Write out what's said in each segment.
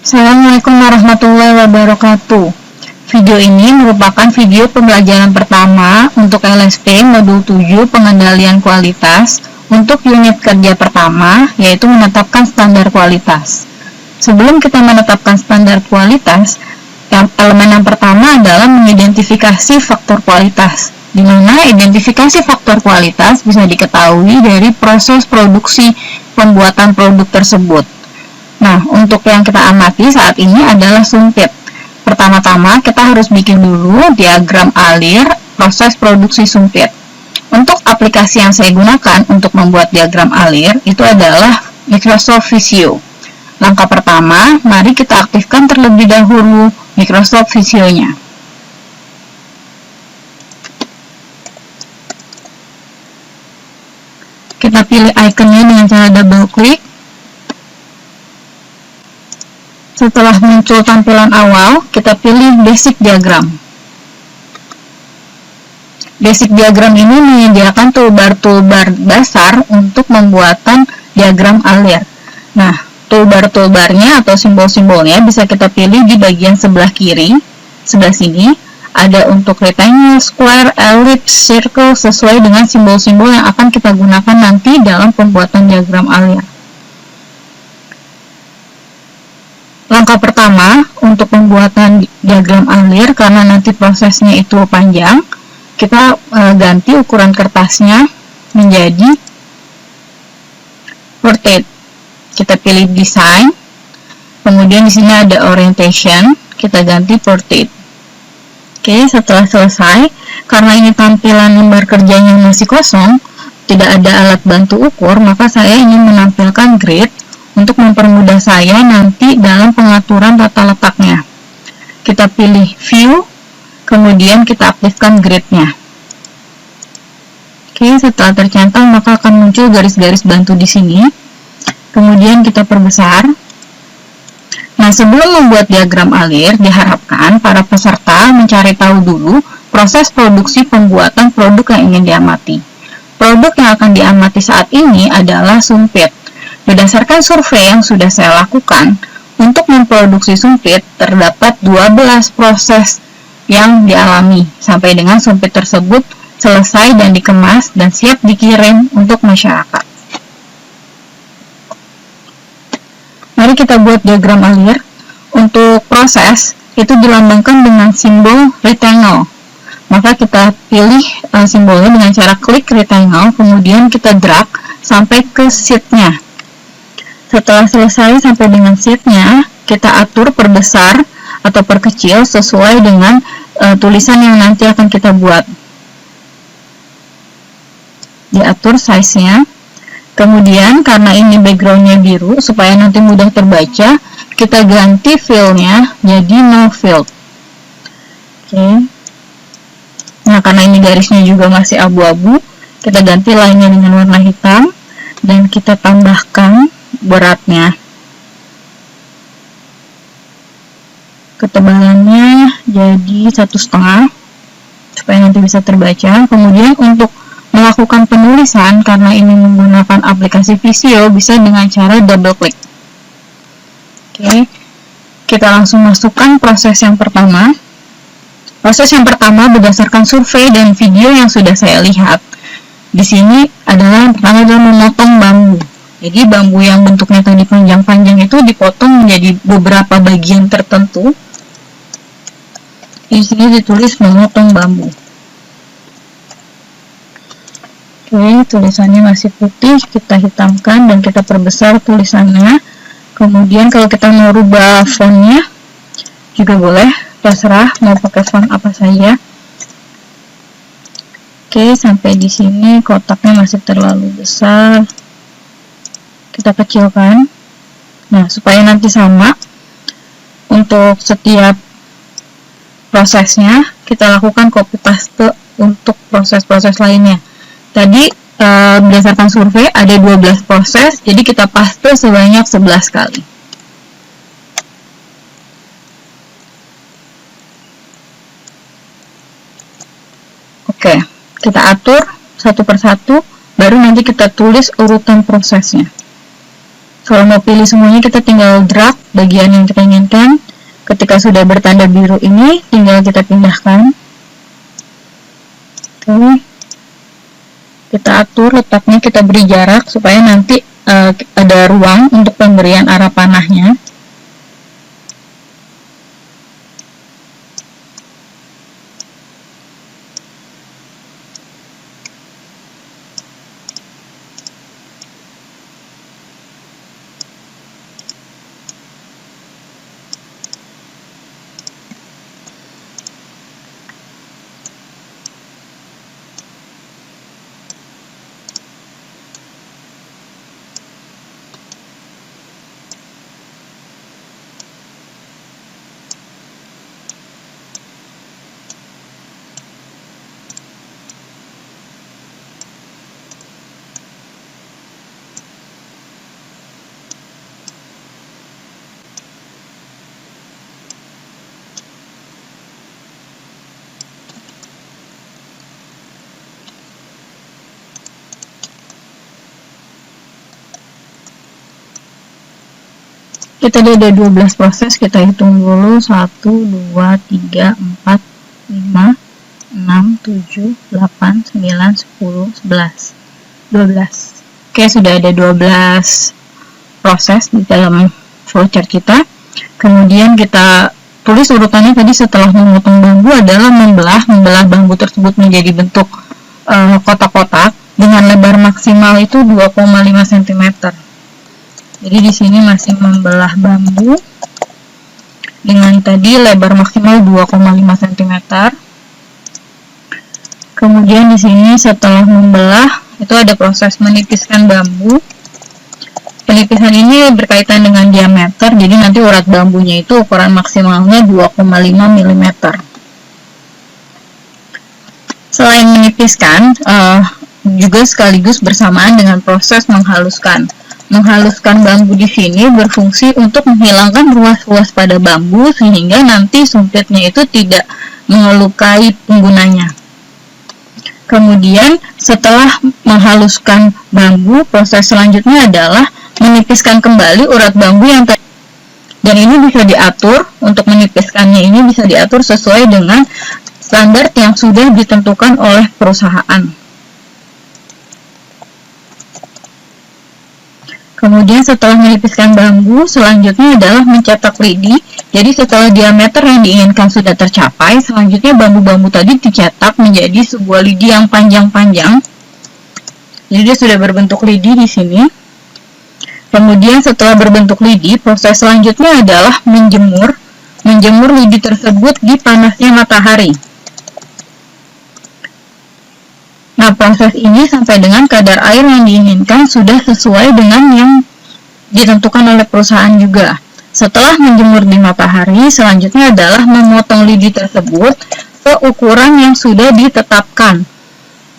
Assalamualaikum warahmatullahi wabarakatuh. Video ini merupakan video pembelajaran pertama untuk LSP Modul 7 Pengendalian Kualitas untuk unit kerja pertama, yaitu menetapkan standar kualitas. Sebelum kita menetapkan standar kualitas, elemen yang pertama adalah mengidentifikasi faktor kualitas, di mana identifikasi faktor kualitas bisa diketahui dari proses produksi pembuatan produk tersebut. Nah, untuk yang kita amati saat ini adalah sumpit. Pertama-tama kita harus bikin dulu diagram alir proses produksi sumpit. Untuk aplikasi yang saya gunakan untuk membuat diagram alir itu adalah Microsoft Visio. Langkah pertama, mari kita aktifkan terlebih dahulu Microsoft Visio-nya. Kita pilih ikonnya dengan cara double klik. Setelah muncul tampilan awal, kita pilih Basic Diagram. Basic Diagram ini menyediakan toolbar-toolbar dasar untuk pembuatan diagram alir. Nah, toolbar-toolbarnya atau simbol-simbolnya bisa kita pilih di bagian sebelah kiri. Sebelah sini ada untuk rectangle, square, ellipse, circle sesuai dengan simbol-simbol yang akan kita gunakan nanti dalam pembuatan diagram alir. Langkah pertama untuk pembuatan diagram alir, karena nanti prosesnya itu panjang, kita ganti ukuran kertasnya menjadi portrait. Kita pilih design, kemudian di sini ada orientation, kita ganti portrait. Oke, setelah selesai, karena ini tampilan lembar kerjanya masih kosong, tidak ada alat bantu ukur, maka saya ingin menampilkan grid untuk mempermudah saya nanti dalam pengaturan tata letaknya. Kita pilih view, kemudian kita aktifkan grid-nya. Oke, setelah tercentang maka akan muncul garis-garis bantu di sini. Kemudian kita perbesar. Nah, sebelum membuat diagram alir, diharapkan para peserta mencari tahu dulu proses produksi pembuatan produk yang ingin diamati. Produk yang akan diamati saat ini adalah sumpit. Berdasarkan survei yang sudah saya lakukan, untuk memproduksi sumpit terdapat 12 proses yang dialami sampai dengan sumpit tersebut selesai dan dikemas dan siap dikirim untuk masyarakat. Mari kita buat diagram alir. Untuk proses itu dilambangkan dengan simbol rectangle. Maka kita pilih simbolnya dengan cara klik rectangle, kemudian kita drag sampai ke sheet-nya. Setelah selesai sampai dengan sheet-nya, kita atur perbesar atau perkecil sesuai dengan tulisan yang nanti akan kita buat. Diatur size-nya. Kemudian karena ini background-nya biru, supaya nanti mudah terbaca, kita ganti fill-nya jadi no fill. Oke. Nah, karena ini garisnya juga masih abu-abu, kita ganti line-nya dengan warna hitam dan kita tambahkan beratnya, ketebalannya jadi 1,5 supaya nanti bisa terbaca. Kemudian untuk melakukan penulisan, karena ini menggunakan aplikasi Visio, bisa dengan cara double klik. Oke, kita langsung masukkan proses yang pertama. Proses yang pertama berdasarkan survei dan video yang sudah saya lihat. Di sini adalah yang pertama adalah memotong bambu. Jadi bambu yang bentuknya tadi panjang-panjang itu dipotong menjadi beberapa bagian tertentu. Di sini ditulis memotong bambu. Oke, tulisannya masih putih, kita hitamkan dan kita perbesar tulisannya. Kemudian kalau kita mau rubah fontnya juga boleh, terserah mau pakai font apa saja. Oke, sampai di sini kotaknya masih terlalu besar. Kita kecilkan. Nah, supaya nanti sama untuk setiap prosesnya, kita lakukan copy paste untuk proses-proses lainnya. Tadi berdasarkan survei ada 12 proses, jadi kita paste sebanyak 11 kali. Oke, kita atur satu persatu, baru nanti kita tulis urutan prosesnya. Kalau mau pilih semuanya, kita tinggal drag bagian yang kita inginkan. Ketika sudah bertanda biru ini, tinggal kita pindahkan. Oke. Kita atur letaknya, kita beri jarak supaya nanti ada ruang untuk pemberian arah panahnya. Kita ada 12 proses, kita hitung dulu 1, 2, 3, 4, 5, 6, 7, 8, 9, 10, 11, 12. Oke, sudah ada 12 proses di dalam flowchart kita. Kemudian kita tulis urutannya tadi setelah memotong bambu adalah membelah bambu tersebut menjadi bentuk kotak-kotak dengan lebar maksimal itu 2,5 cm. Jadi di sini masih membelah bambu dengan tadi lebar maksimal 2,5 cm. Kemudian di sini setelah membelah itu ada proses menipiskan bambu. Penipisan ini berkaitan dengan diameter, jadi nanti urat bambunya itu ukuran maksimalnya 2,5 mm. Selain menipiskan, juga sekaligus bersamaan dengan proses menghaluskan. Menghaluskan bambu di sini berfungsi untuk menghilangkan ruas-ruas pada bambu sehingga nanti sumpitnya itu tidak melukai penggunanya. Kemudian setelah menghaluskan bambu, proses selanjutnya adalah menipiskan kembali urat bambu yang tadi. Dan ini bisa diatur, untuk menipiskannya ini bisa diatur sesuai dengan standar yang sudah ditentukan oleh perusahaan. Kemudian setelah menipiskan bambu, selanjutnya adalah mencetak lidi. Jadi setelah diameter yang diinginkan sudah tercapai, selanjutnya bambu-bambu tadi dicetak menjadi sebuah lidi yang panjang-panjang. Jadi dia sudah berbentuk lidi di sini. Kemudian setelah berbentuk lidi, proses selanjutnya adalah menjemur lidi tersebut di panasnya matahari. Nah, proses ini sampai dengan kadar air yang diinginkan sudah sesuai dengan yang ditentukan oleh perusahaan juga. Setelah menjemur di matahari, selanjutnya adalah memotong lidi tersebut ke ukuran yang sudah ditetapkan.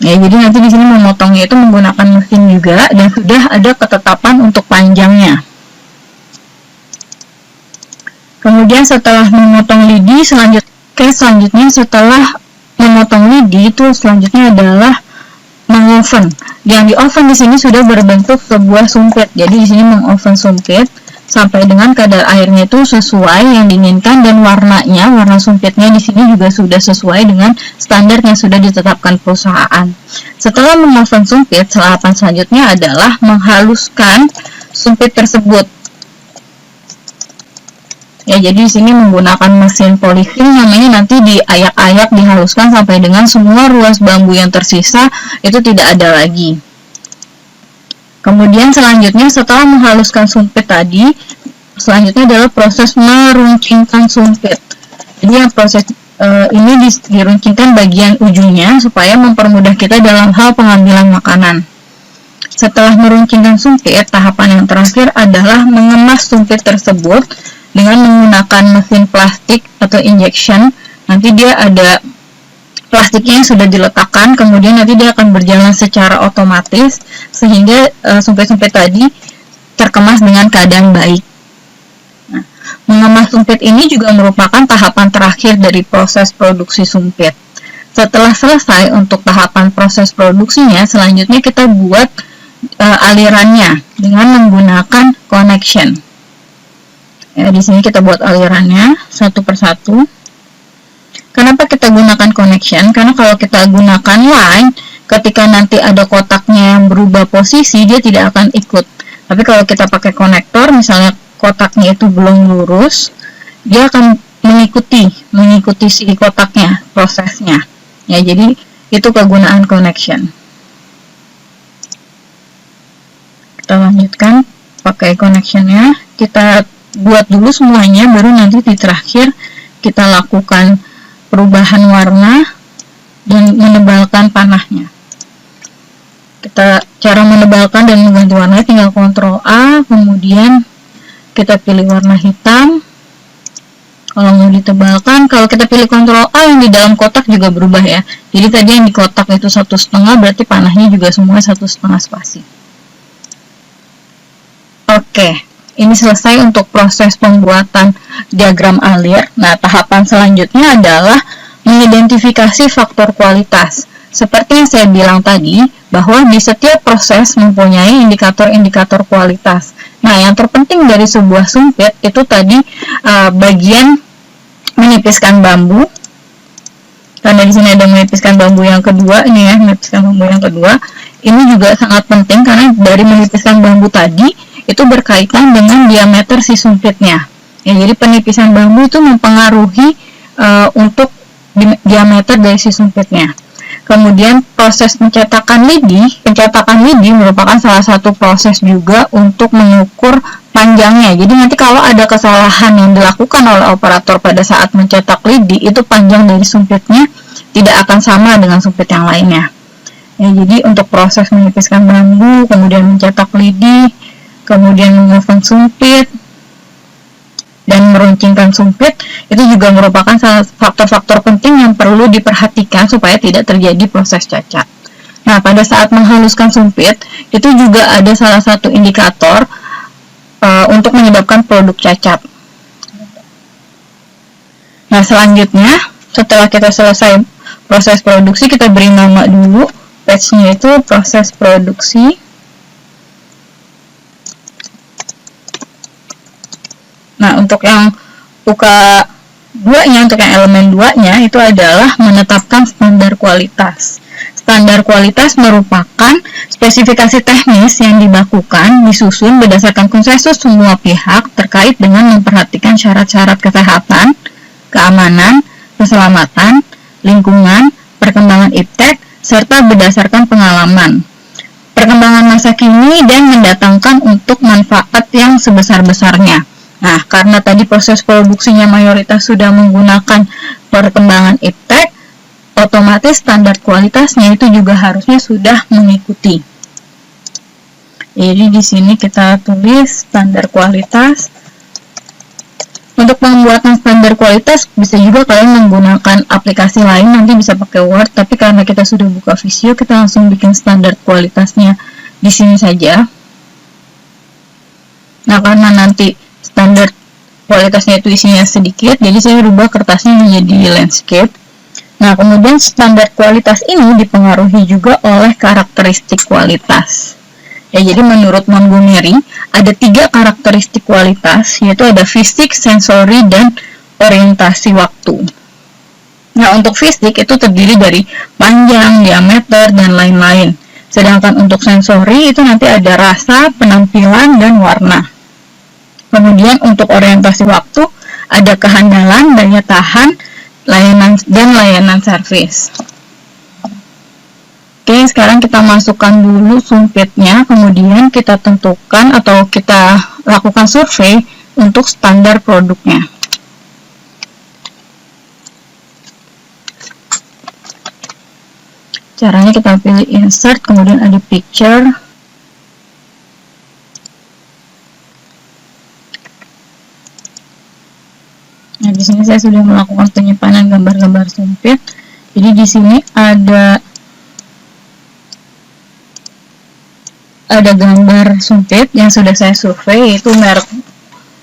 Ya, jadi nanti di sini memotongnya itu menggunakan mesin juga dan sudah ada ketetapan untuk panjangnya. Kemudian setelah memotong lidi, selanjutnya setelah memotong lidi itu selanjutnya adalah mengoven. Yang di oven di sini sudah berbentuk sebuah sumpit. Jadi di sini mengoven sumpit sampai dengan kadar airnya itu sesuai yang diinginkan dan warna sumpitnya di sini juga sudah sesuai dengan standar yang sudah ditetapkan perusahaan. Setelah mengoven sumpit, tahapan selanjutnya adalah menghaluskan sumpit tersebut. Ya, jadi di sini menggunakan mesin polishing, namanya nanti diayak-ayak, dihaluskan sampai dengan semua ruas bambu yang tersisa itu tidak ada lagi. Kemudian selanjutnya setelah menghaluskan sumpit tadi, selanjutnya adalah proses meruncingkan sumpit. Jadi yang proses ini diruncingkan bagian ujungnya supaya mempermudah kita dalam hal pengambilan makanan. Setelah meruncingkan sumpit, tahapan yang terakhir adalah mengemas sumpit tersebut dengan menggunakan mesin plastik atau injection. Nanti dia ada plastiknya yang sudah diletakkan, kemudian nanti dia akan berjalan secara otomatis sehingga sumpit-sumpit tadi terkemas dengan keadaan baik. Nah, mengemas sumpit ini juga merupakan tahapan terakhir dari proses produksi sumpit. Setelah selesai untuk tahapan proses produksinya, selanjutnya kita buat alirannya dengan menggunakan connection. Ya, di sini kita buat alirannya satu persatu. Kenapa kita gunakan connection? Karena kalau kita gunakan line, ketika nanti ada kotaknya yang berubah posisi, dia tidak akan ikut. Tapi kalau kita pakai konektor, misalnya kotaknya itu belum lurus, dia akan mengikuti si kotaknya, prosesnya. Ya, jadi itu kegunaan connection. Kita lanjutkan pakai connectionnya. Kita buat dulu semuanya, baru nanti di terakhir kita lakukan perubahan warna dan menebalkan panahnya. Cara menebalkan dan mengganti warna tinggal Ctrl A, kemudian kita pilih warna hitam. Kalau mau ditebalkan, kalau kita pilih Ctrl A, yang di dalam kotak juga berubah ya. Jadi tadi yang di kotak itu 1,5, berarti panahnya juga semua 1,5 spasi. Oke. Ini selesai untuk proses pembuatan diagram alir. Nah, tahapan selanjutnya adalah mengidentifikasi faktor kualitas. Seperti yang saya bilang tadi, bahwa di setiap proses mempunyai indikator-indikator kualitas. Nah, yang terpenting dari sebuah sumpit itu tadi bagian menipiskan bambu. Karena di sini ada menipiskan bambu yang kedua, ini ya, menipiskan bambu yang kedua. Ini juga sangat penting karena dari menipiskan bambu tadi itu berkaitan dengan diameter si sumpitnya. Ya, jadi penipisan bambu itu mempengaruhi untuk diameter dari si sumpitnya. Kemudian proses pencetakan lidi merupakan salah satu proses juga untuk mengukur panjangnya. Jadi nanti kalau ada kesalahan yang dilakukan oleh operator pada saat mencetak lidi, itu panjang dari sumpitnya tidak akan sama dengan sumpit yang lainnya. Ya, jadi untuk proses menipiskan bambu, kemudian mencetak lidi, kemudian memasang sumpit dan meruncingkan sumpit, itu juga merupakan salah faktor-faktor penting yang perlu diperhatikan supaya tidak terjadi proses cacat. Nah, pada saat menghaluskan sumpit, itu juga ada salah satu indikator untuk menyebabkan produk cacat. Nah, selanjutnya, setelah kita selesai proses produksi, kita beri nama dulu, batch-nya itu proses produksi. Nah, untuk yang UK 2-nya, untuk yang elemen 2-nya, itu adalah menetapkan standar kualitas. Standar kualitas merupakan spesifikasi teknis yang dibakukan, disusun berdasarkan konsensus semua pihak terkait dengan memperhatikan syarat-syarat kesehatan, keamanan, keselamatan, lingkungan, perkembangan iptek, serta berdasarkan pengalaman, perkembangan masa kini, dan mendatangkan untuk manfaat yang sebesar-besarnya. Nah, karena tadi proses produksinya mayoritas sudah menggunakan perkembangan iptek, otomatis standar kualitasnya itu juga harusnya sudah mengikuti. Jadi di sini kita tulis standar kualitas. Untuk pembuatan standar kualitas bisa juga kalian menggunakan aplikasi lain, nanti bisa pakai Word, tapi karena kita sudah buka Visio, kita langsung bikin standar kualitasnya di sini saja. Nah, karena nanti standar kualitasnya itu isinya sedikit, jadi saya rubah kertasnya menjadi landscape. Nah, kemudian standar kualitas ini dipengaruhi juga oleh karakteristik kualitas. Ya, jadi menurut Montgomery ada 3 karakteristik kualitas, yaitu ada fisik, sensori, dan orientasi waktu. Nah, untuk fisik itu terdiri dari panjang, diameter, dan lain-lain. Sedangkan untuk sensori itu nanti ada rasa, penampilan, dan warna. Kemudian untuk orientasi waktu ada kehandalan, daya tahan, layanan servis. Oke, sekarang kita masukkan dulu sumpitnya, kemudian kita tentukan atau kita lakukan survei untuk standar produknya. Caranya kita pilih insert, kemudian ada picture. Nah, di sini saya sudah melakukan penyimpanan gambar-gambar sumpit. Jadi di sini ada gambar sumpit yang sudah saya survei, yaitu merek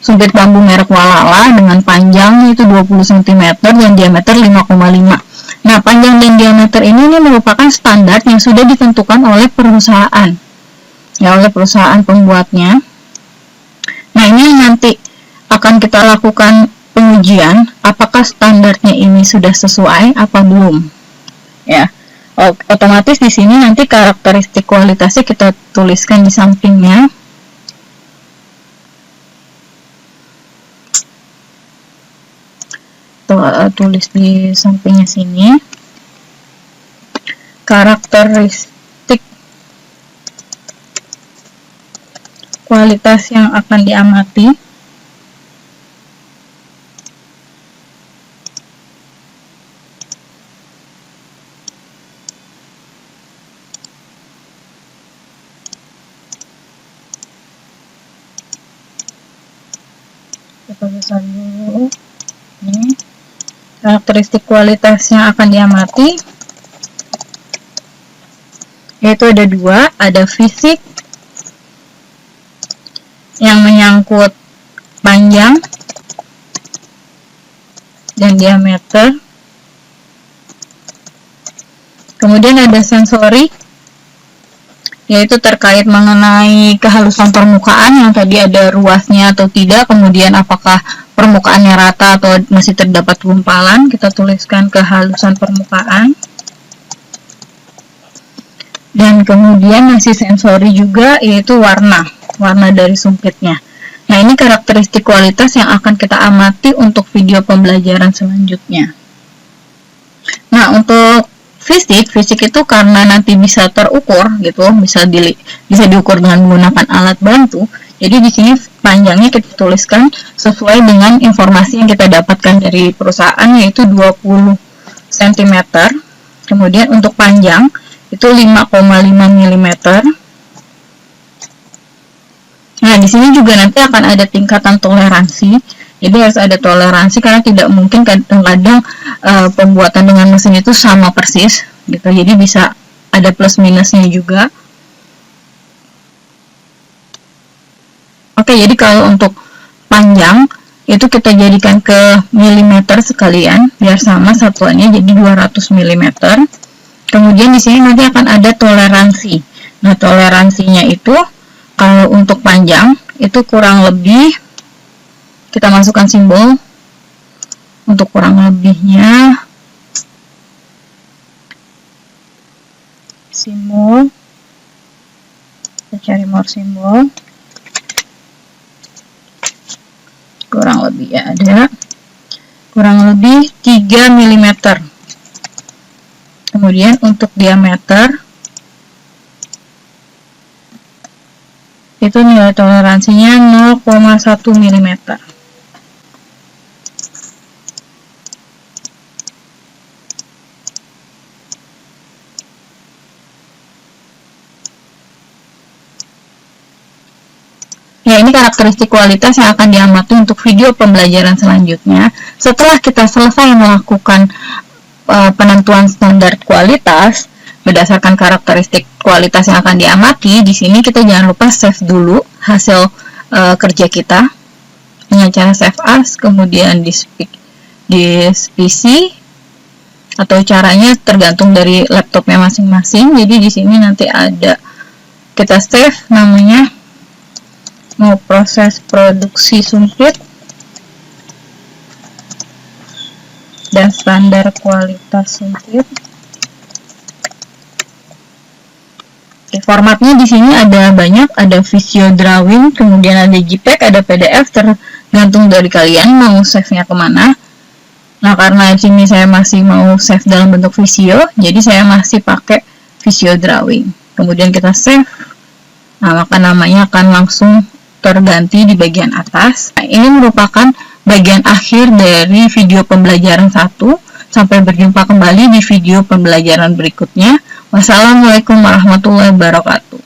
sumpit bambu merek Walala dengan panjang itu 20 cm dan diameter 5,5. Nah, panjang dan diameter ini merupakan standar yang sudah ditentukan oleh perusahaan, ya, oleh perusahaan pembuatnya. kita lakukan pengujian apakah standarnya ini sudah sesuai apa belum. Ya, otomatis di sini nanti karakteristik kualitasnya kita tuliskan di sampingnya. Tulis di sampingnya sini. Karakteristik kualitas yang akan diamati. Kita besar dulu. Ini karakteristik kualitas yang akan diamati yaitu ada dua, ada fisik yang menyangkut panjang dan diameter, kemudian ada sensori yaitu terkait mengenai kehalusan permukaan yang tadi ada ruasnya atau tidak, kemudian apakah permukaannya rata atau masih terdapat gumpalan, kita tuliskan kehalusan permukaan. Dan kemudian masih sensori juga yaitu warna dari sumpitnya. Nah, ini karakteristik kualitas yang akan kita amati untuk video pembelajaran selanjutnya. Nah, untuk fisik itu karena nanti bisa terukur gitu, bisa diukur dengan menggunakan alat bantu. Jadi di sini panjangnya kita tuliskan sesuai dengan informasi yang kita dapatkan dari perusahaan yaitu 20 cm. Kemudian untuk panjang itu 5,5 mm. Nah, di sini juga nanti akan ada tingkatan toleransi. Jadi harus ada toleransi karena tidak mungkin kadang-kadang pembuatan dengan mesin itu sama persis gitu. Jadi bisa ada plus minusnya juga. Oke, jadi kalau untuk panjang itu kita jadikan ke milimeter sekalian biar sama satuannya, jadi 200 mm. Kemudian di sini nanti akan ada toleransi. Nah, toleransinya itu kalau untuk panjang itu kurang lebih kita masukkan simbol untuk kurang lebihnya. Simbol. Kita cari more simbol. Kurang lebih ya ada. Kurang lebih 3 mm. Kemudian untuk diameter itu nilai toleransinya 0,1 mm. Ya, ini karakteristik kualitas yang akan diamati untuk video pembelajaran selanjutnya. Setelah kita selesai melakukan penentuan standar kualitas berdasarkan karakteristik kualitas yang akan diamati, di sini kita jangan lupa save dulu hasil kerja kita dengan cara save as, kemudian di PC atau caranya tergantung dari laptopnya masing-masing. Jadi di sini nanti ada kita save namanya mau proses produksi sumpit dan standar kualitas sumpit. Oke, formatnya di sini ada banyak, ada Visio Drawing, kemudian ada JPEG, ada PDF, tergantung dari kalian mau save-nya kemana. Nah, karena di sini saya masih mau save dalam bentuk Visio, jadi saya masih pakai Visio Drawing. Kemudian kita save, nah maka namanya akan langsung terganti di bagian atas. Nah, ini merupakan bagian akhir dari video pembelajaran 1. Sampai berjumpa kembali di video pembelajaran berikutnya. Wassalamualaikum warahmatullahi wabarakatuh.